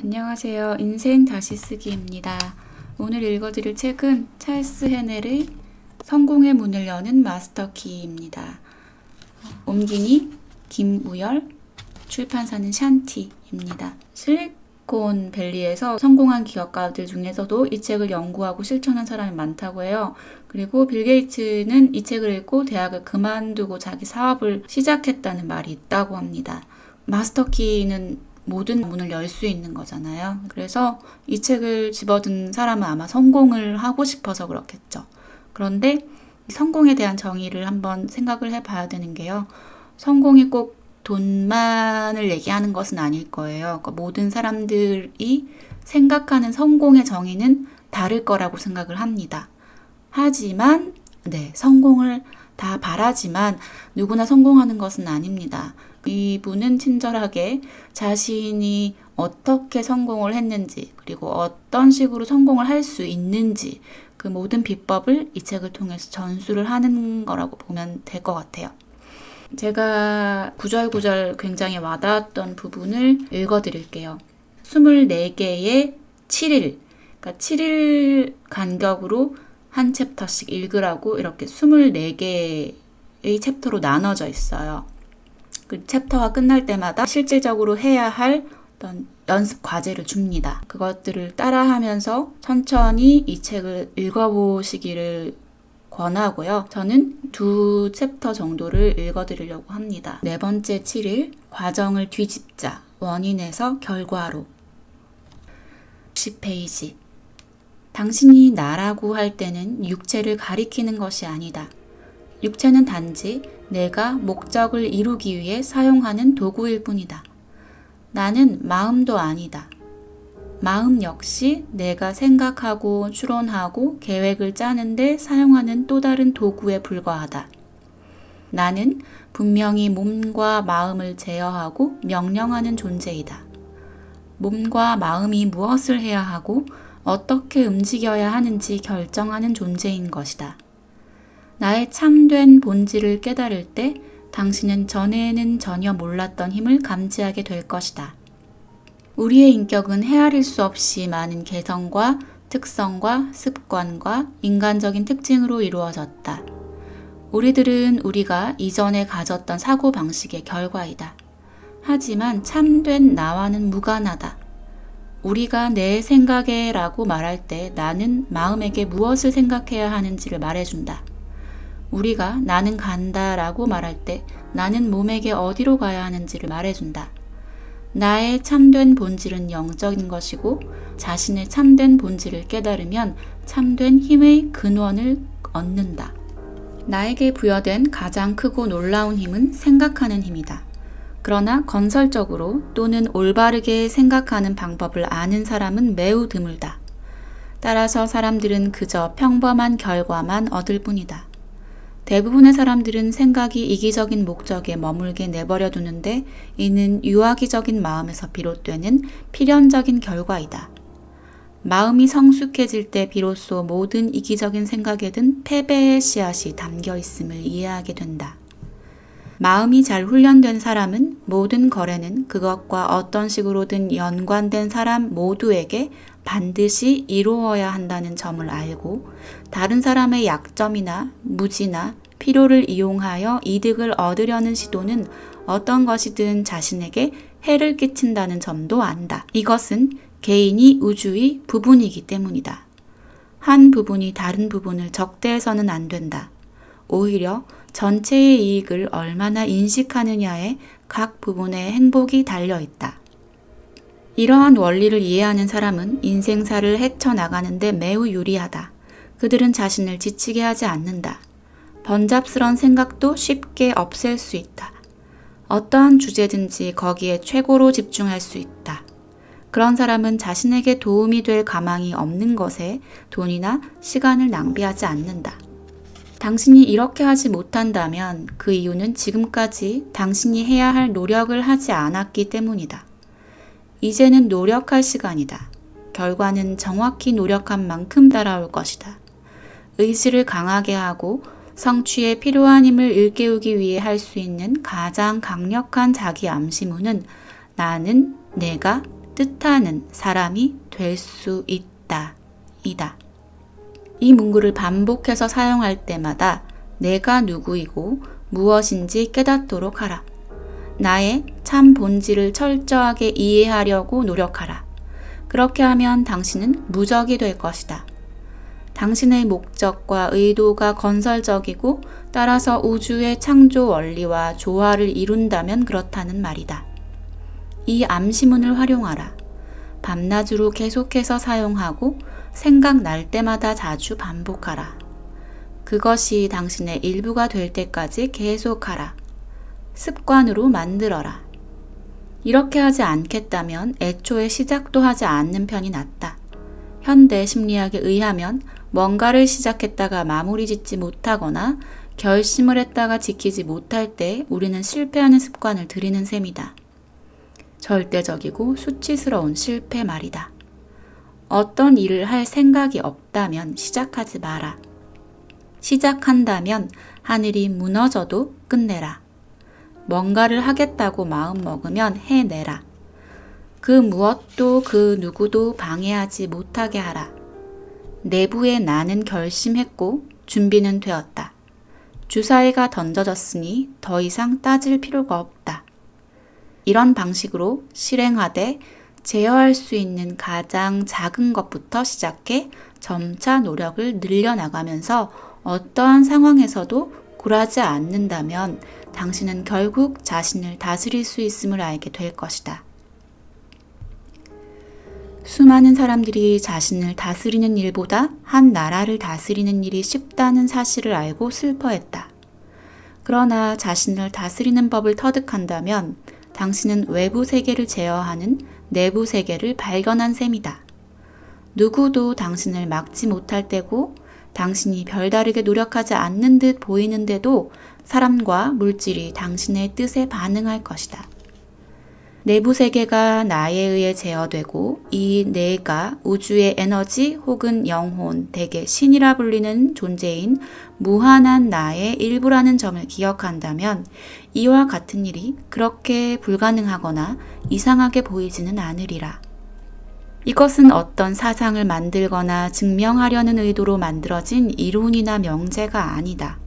안녕하세요. 인생 다시 쓰기입니다. 오늘 읽어드릴 책은 찰스 헤넬의 성공의 문을 여는 마스터키입니다. 옮기니 김우열, 출판사는 샨티입니다. 실리콘밸리에서 성공한 기업가들 중에서도 이 책을 연구하고 실천한 사람이 많다고 해요. 그리고 빌 게이츠는 이 책을 읽고 대학을 그만두고 자기 사업을 시작했다는 말이 있다고 합니다. 마스터키는 모든 문을 열 수 있는 거잖아요. 그래서 이 책을 집어든 사람은 아마 성공을 하고 싶어서 그렇겠죠. 그런데 성공에 대한 정의를 한번 생각을 해봐야 되는 게요. 성공이 꼭 돈만을 얘기하는 것은 아닐 거예요. 그러니까 모든 사람들이 생각하는 성공의 정의는 다를 거라고 생각을 합니다. 하지만 성공을 다 바라지만 누구나 성공하는 것은 아닙니다. 이분은 친절하게 자신이 어떻게 성공을 했는지 그리고 어떤 식으로 성공을 할 수 있는지 그 모든 비법을 이 책을 통해서 전수를 하는 거라고 보면 될 것 같아요. 제가 구절구절 굉장히 와닿았던 부분을 읽어드릴게요. 24개의 7일, 그러니까 7일 간격으로 한 챕터씩 읽으라고 이렇게 24개의 챕터로 나눠져 있어요. 그 챕터가 끝날 때마다 실질적으로 해야 할 어떤 연습 과제를 줍니다. 그것들을 따라하면서 천천히 이 책을 읽어보시기를 권하고요. 저는 2 챕터 정도를 읽어드리려고 합니다. 4번째 7일, 과정을 뒤집자, 원인에서 결과로. 60페이지. 당신이 나라고 할 때는 육체를 가리키는 것이 아니다. 육체는 단지 내가 목적을 이루기 위해 사용하는 도구일 뿐이다. 나는 마음도 아니다. 마음 역시 내가 생각하고 추론하고 계획을 짜는데 사용하는 또 다른 도구에 불과하다. 나는 분명히 몸과 마음을 제어하고 명령하는 존재이다. 몸과 마음이 무엇을 해야 하고 어떻게 움직여야 하는지 결정하는 존재인 것이다. 나의 참된 본질을 깨달을 때 당신은 전에는 전혀 몰랐던 힘을 감지하게 될 것이다. 우리의 인격은 헤아릴 수 없이 많은 개성과 특성과 습관과 인간적인 특징으로 이루어졌다. 우리들은 우리가 이전에 가졌던 사고방식의 결과이다. 하지만 참된 나와는 무관하다. 우리가 내 생각에 라고 말할 때 나는 마음에게 무엇을 생각해야 하는지를 말해준다. 우리가 나는 간다 라고 말할 때 나는 몸에게 어디로 가야 하는지를 말해준다. 나의 참된 본질은 영적인 것이고 자신의 참된 본질을 깨달으면 참된 힘의 근원을 얻는다. 나에게 부여된 가장 크고 놀라운 힘은 생각하는 힘이다. 그러나 건설적으로 또는 올바르게 생각하는 방법을 아는 사람은 매우 드물다. 따라서 사람들은 그저 평범한 결과만 얻을 뿐이다. 대부분의 사람들은 생각이 이기적인 목적에 머물게 내버려 두는데 이는 유아기적인 마음에서 비롯되는 필연적인 결과이다. 마음이 성숙해질 때 비로소 모든 이기적인 생각에든 패배의 씨앗이 담겨 있음을 이해하게 된다. 마음이 잘 훈련된 사람은 모든 거래는 그것과 어떤 식으로든 연관된 사람 모두에게 반드시 이루어야 한다는 점을 알고 다른 사람의 약점이나 무지나 필요를 이용하여 이득을 얻으려는 시도는 어떤 것이든 자신에게 해를 끼친다는 점도 안다. 이것은 개인이 우주의 부분이기 때문이다. 한 부분이 다른 부분을 적대해서는 안 된다. 오히려 전체의 이익을 얼마나 인식하느냐에 각 부분의 행복이 달려있다. 이러한 원리를 이해하는 사람은 인생사를 헤쳐나가는데 매우 유리하다. 그들은 자신을 지치게 하지 않는다. 번잡스런 생각도 쉽게 없앨 수 있다. 어떠한 주제든지 거기에 최고로 집중할 수 있다. 그런 사람은 자신에게 도움이 될 가망이 없는 것에 돈이나 시간을 낭비하지 않는다. 당신이 이렇게 하지 못한다면 그 이유는 지금까지 당신이 해야 할 노력을 하지 않았기 때문이다. 이제는 노력할 시간이다. 결과는 정확히 노력한 만큼 따라올 것이다. 의지를 강하게 하고 성취에 필요한 힘을 일깨우기 위해 할 수 있는 가장 강력한 자기 암시문은 나는 내가 뜻하는 사람이 될 수 있다. 이다. 이 문구를 반복해서 사용할 때마다 내가 누구이고 무엇인지 깨닫도록 하라. 나의 참 본질을 철저하게 이해하려고 노력하라. 그렇게 하면 당신은 무적이 될 것이다. 당신의 목적과 의도가 건설적이고 따라서 우주의 창조 원리와 조화를 이룬다면 그렇다는 말이다. 이 암시문을 활용하라. 밤낮으로 계속해서 사용하고 생각날 때마다 자주 반복하라. 그것이 당신의 일부가 될 때까지 계속하라. 습관으로 만들어라. 이렇게 하지 않겠다면 애초에 시작도 하지 않는 편이 낫다. 현대 심리학에 의하면 뭔가를 시작했다가 마무리 짓지 못하거나 결심을 했다가 지키지 못할 때 우리는 실패하는 습관을 들이는 셈이다. 절대적이고 수치스러운 실패 말이다. 어떤 일을 할 생각이 없다면 시작하지 마라. 시작한다면 하늘이 무너져도 끝내라. 뭔가를 하겠다고 마음먹으면 해내라. 그 무엇도 그 누구도 방해하지 못하게 하라. 내부의 나는 결심했고 준비는 되었다. 주사위가 던져졌으니 더 이상 따질 필요가 없다. 이런 방식으로 실행하되 제어할 수 있는 가장 작은 것부터 시작해 점차 노력을 늘려나가면서 어떠한 상황에서도 굴하지 않는다면 당신은 결국 자신을 다스릴 수 있음을 알게 될 것이다. 수많은 사람들이 자신을 다스리는 일보다 한 나라를 다스리는 일이 쉽다는 사실을 알고 슬퍼했다. 그러나 자신을 다스리는 법을 터득한다면 당신은 외부 세계를 제어하는 내부 세계를 발견한 셈이다. 누구도 당신을 막지 못할 때고 당신이 별다르게 노력하지 않는 듯 보이는데도 사람과 물질이 당신의 뜻에 반응할 것이다. 내부 세계가 나에 의해 제어되고 이 내가 우주의 에너지 혹은 영혼, 대개 신이라 불리는 존재인 무한한 나의 일부라는 점을 기억한다면 이와 같은 일이 그렇게 불가능하거나 이상하게 보이지는 않으리라. 이것은 어떤 사상을 만들거나 증명하려는 의도로 만들어진 이론이나 명제가 아니다.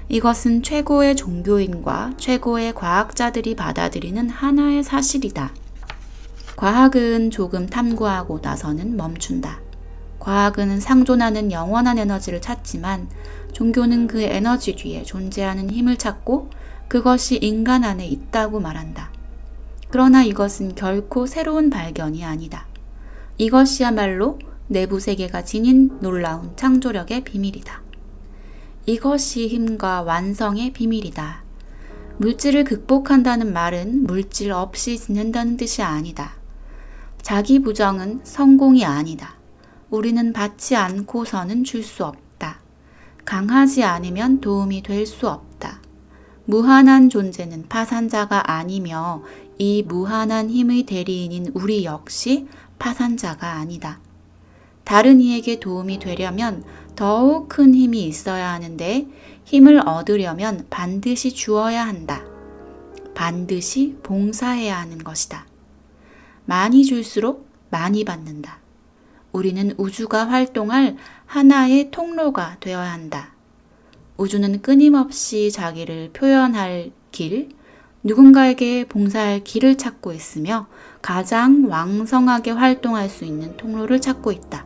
이것은 최고의 종교인과 최고의 과학자들이 받아들이는 하나의 사실이다. 과학은 조금 탐구하고 나서는 멈춘다. 과학은 상존하는 영원한 에너지를 찾지만 종교는 그 에너지 뒤에 존재하는 힘을 찾고 그것이 인간 안에 있다고 말한다. 그러나 이것은 결코 새로운 발견이 아니다. 이것이야말로 내부 세계가 지닌 놀라운 창조력의 비밀이다. 이것이 힘과 완성의 비밀이다. 물질을 극복한다는 말은 물질 없이 지낸다는 뜻이 아니다. 자기 부정은 성공이 아니다. 우리는 받지 않고서는 줄 수 없다. 강하지 않으면 도움이 될 수 없다. 무한한 존재는 파산자가 아니며 이 무한한 힘의 대리인인 우리 역시 파산자가 아니다. 다른 이에게 도움이 되려면 더욱 큰 힘이 있어야 하는데 힘을 얻으려면 반드시 주어야 한다. 반드시 봉사해야 하는 것이다. 많이 줄수록 많이 받는다. 우리는 우주가 활동할 하나의 통로가 되어야 한다. 우주는 끊임없이 자기를 표현할 길, 누군가에게 봉사할 길을 찾고 있으며 가장 왕성하게 활동할 수 있는 통로를 찾고 있다.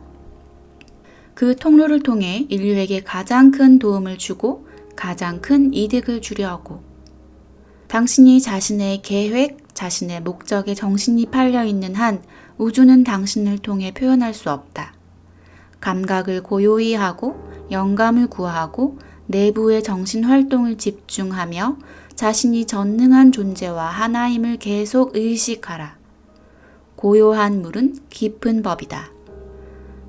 그 통로를 통해 인류에게 가장 큰 도움을 주고 가장 큰 이득을 주려고. 당신이 자신의 계획, 자신의 목적에 정신이 팔려 있는 한 우주는 당신을 통해 표현할 수 없다. 감각을 고요히 하고 영감을 구하고 내부의 정신 활동을 집중하며 자신이 전능한 존재와 하나임을 계속 의식하라. 고요한 물은 깊은 법이다.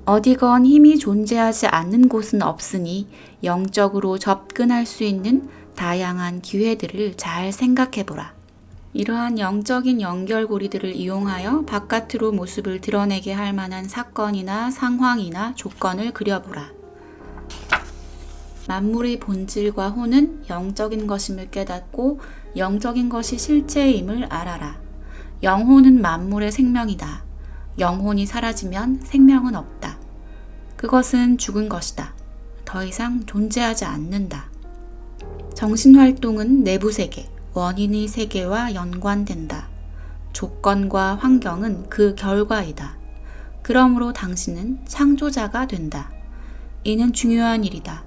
어디건 힘이 존재하지 않는 곳은 없으니 영적으로 접근할 수 있는 다양한 기회들을 잘 생각해보라. 이러한 영적인 연결고리들을 이용하여 바깥으로 모습을 드러내게 할 만한 사건이나 상황이나 조건을 그려보라. 만물의 본질과 혼은 영적인 것임을 깨닫고 영적인 것이 실체임을 알아라. 영혼은 만물의 생명이다. 영혼이 사라지면 생명은 없다. 그것은 죽은 것이다. 더 이상 존재하지 않는다. 정신활동은 내부 세계, 원인의 세계와 연관된다. 조건과 환경은 그 결과이다. 그러므로 당신은 창조자가 된다. 이는 중요한 일이다.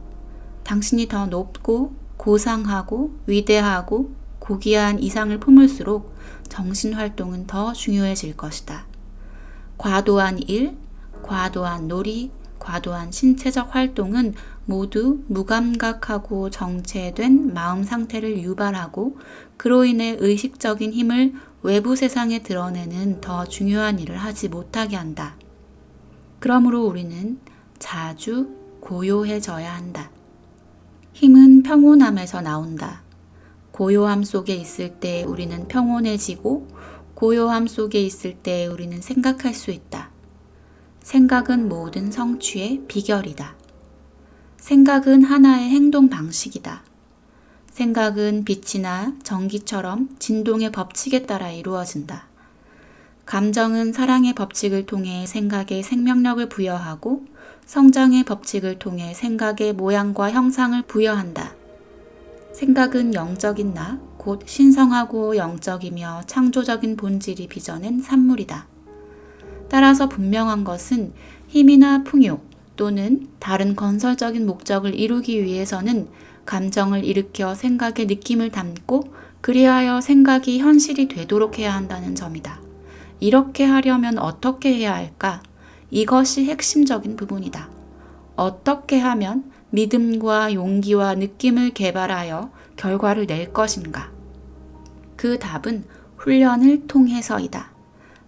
당신이 더 높고 고상하고 위대하고 고귀한 이상을 품을수록 정신활동은 더 중요해질 것이다. 과도한 일, 과도한 놀이, 과도한 신체적 활동은 모두 무감각하고 정체된 마음 상태를 유발하고 그로 인해 의식적인 힘을 외부 세상에 드러내는 더 중요한 일을 하지 못하게 한다. 그러므로 우리는 자주 고요해져야 한다. 힘은 평온함에서 나온다. 고요함 속에 있을 때 우리는 평온해지고 고요함 속에 있을 때 우리는 생각할 수 있다. 생각은 모든 성취의 비결이다. 생각은 하나의 행동 방식이다. 생각은 빛이나 전기처럼 진동의 법칙에 따라 이루어진다. 감정은 사랑의 법칙을 통해 생각에 생명력을 부여하고 성장의 법칙을 통해 생각의 모양과 형상을 부여한다. 생각은 영적인 나, 곧 신성하고 영적이며 창조적인 본질이 빚어낸 산물이다. 따라서 분명한 것은 힘이나 풍요 또는 다른 건설적인 목적을 이루기 위해서는 감정을 일으켜 생각의 느낌을 담고 그리하여 생각이 현실이 되도록 해야 한다는 점이다. 이렇게 하려면 어떻게 해야 할까? 이것이 핵심적인 부분이다. 어떻게 하면 믿음과 용기와 느낌을 개발하여 결과를 낼 것인가? 그 답은 훈련을 통해서이다.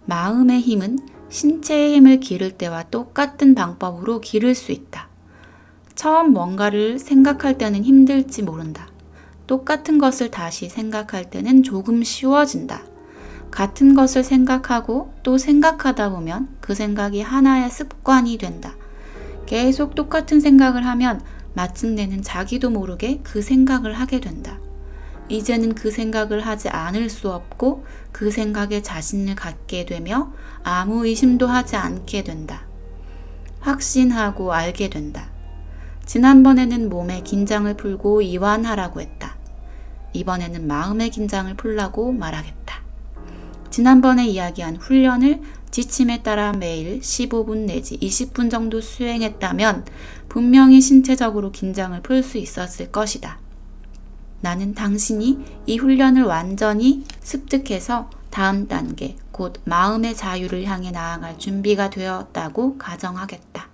마음의 힘은 신체의 힘을 기를 때와 똑같은 방법으로 기를 수 있다. 처음 뭔가를 생각할 때는 힘들지 모른다. 똑같은 것을 다시 생각할 때는 조금 쉬워진다. 같은 것을 생각하고 또 생각하다 보면 그 생각이 하나의 습관이 된다. 계속 똑같은 생각을 하면 마침내는 자기도 모르게 그 생각을 하게 된다. 이제는 그 생각을 하지 않을 수 없고 그 생각에 자신을 갖게 되며 아무 의심도 하지 않게 된다. 확신하고 알게 된다. 지난번에는 몸의 긴장을 풀고 이완하라고 했다. 이번에는 마음의 긴장을 풀라고 말하겠다. 지난번에 이야기한 훈련을 지침에 따라 매일 15분 내지 20분 정도 수행했다면 분명히 신체적으로 긴장을 풀 수 있었을 것이다. 나는 당신이 이 훈련을 완전히 습득해서 다음 단계, 곧 마음의 자유를 향해 나아갈 준비가 되었다고 가정하겠다.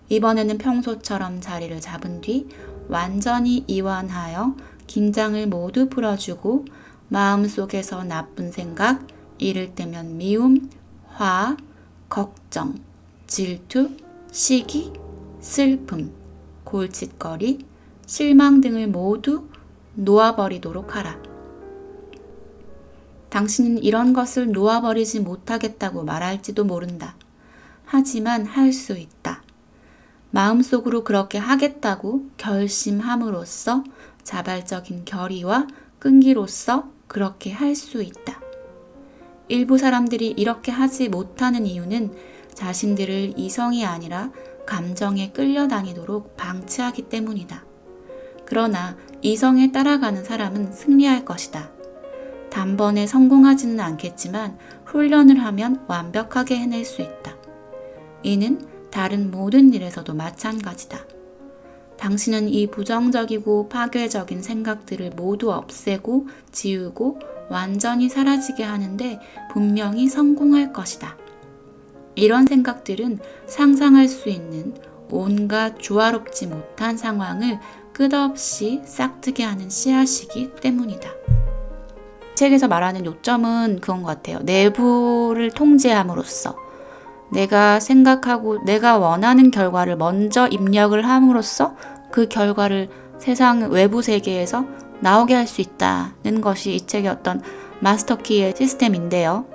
이번에는 평소처럼 자리를 잡은 뒤 완전히 이완하여 긴장을 모두 풀어주고 마음속에서 나쁜 생각, 이를테면 미움, 화, 걱정, 질투, 시기, 슬픔, 골칫거리, 실망 등을 모두 놓아버리도록 하라. 당신은 이런 것을 놓아버리지 못하겠다고 말할지도 모른다. 하지만 할 수 있다. 마음속으로 그렇게 하겠다고 결심함으로써 자발적인 결의와 끈기로써 그렇게 할 수 있다. 일부 사람들이 이렇게 하지 못하는 이유는 자신들을 이성이 아니라 감정에 끌려다니도록 방치하기 때문이다. 그러나 이성에 따라가는 사람은 승리할 것이다. 단번에 성공하지는 않겠지만 훈련을 하면 완벽하게 해낼 수 있다. 이는 다른 모든 일에서도 마찬가지다. 당신은 이 부정적이고 파괴적인 생각들을 모두 없애고 지우고 완전히 사라지게 하는데 분명히 성공할 것이다. 이런 생각들은 상상할 수 있는 온갖 조화롭지 못한 상황을 끝없이 싹트게 하는 씨앗이기 때문이다. 책에서 말하는 요점은 그건 것 같아요. 내부를 통제함으로써 내가 생각하고 내가 원하는 결과를 먼저 입력을 함으로써 그 결과를 세상 외부 세계에서 나오게 할 수 있다는 것이 이 책의 어떤 마스터키의 시스템인데요.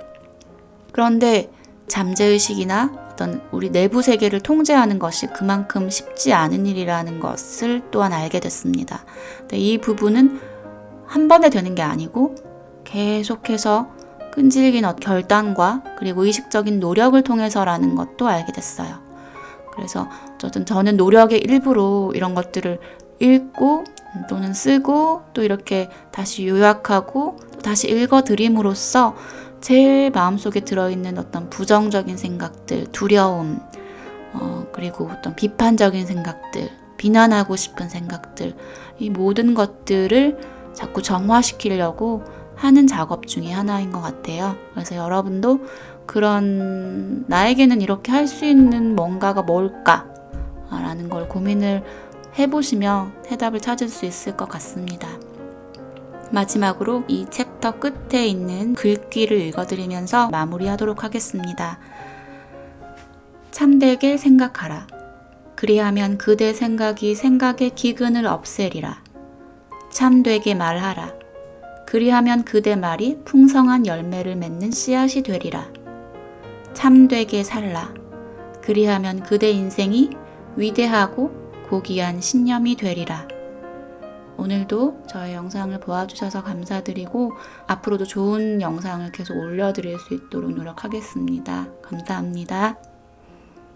그런데 잠재의식이나 어떤 우리 내부 세계를 통제하는 것이 그만큼 쉽지 않은 일이라는 것을 또한 알게 됐습니다. 이 부분은 한 번에 되는 게 아니고 계속해서 끈질긴 결단과 그리고 의식적인 노력을 통해서라는 것도 알게 됐어요. 그래서 어쨌든 저는 노력의 일부로 이런 것들을 읽고 또는 쓰고 또 이렇게 다시 요약하고 또 다시 읽어드림으로써 제 마음속에 들어있는 어떤 부정적인 생각들, 두려움, 그리고 어떤 비판적인 생각들, 비난하고 싶은 생각들, 이 모든 것들을 자꾸 정화시키려고 하는 작업 중에 하나인 것 같아요. 그래서 여러분도 그런 나에게는 이렇게 할 수 있는 뭔가가 뭘까라는 걸 고민을 해보시면 해답을 찾을 수 있을 것 같습니다. 마지막으로 이 챕터 끝에 있는 글귀를 읽어드리면서 마무리하도록 하겠습니다. 참되게 생각하라. 그리하면 그대 생각이 생각의 기근을 없애리라. 참되게 말하라. 그리하면 그대 말이 풍성한 열매를 맺는 씨앗이 되리라. 참되게 살라. 그리하면 그대 인생이 위대하고 고귀한 신념이 되리라. 오늘도 저의 영상을 보아주셔서 감사드리고 앞으로도 좋은 영상을 계속 올려드릴 수 있도록 노력하겠습니다. 감사합니다.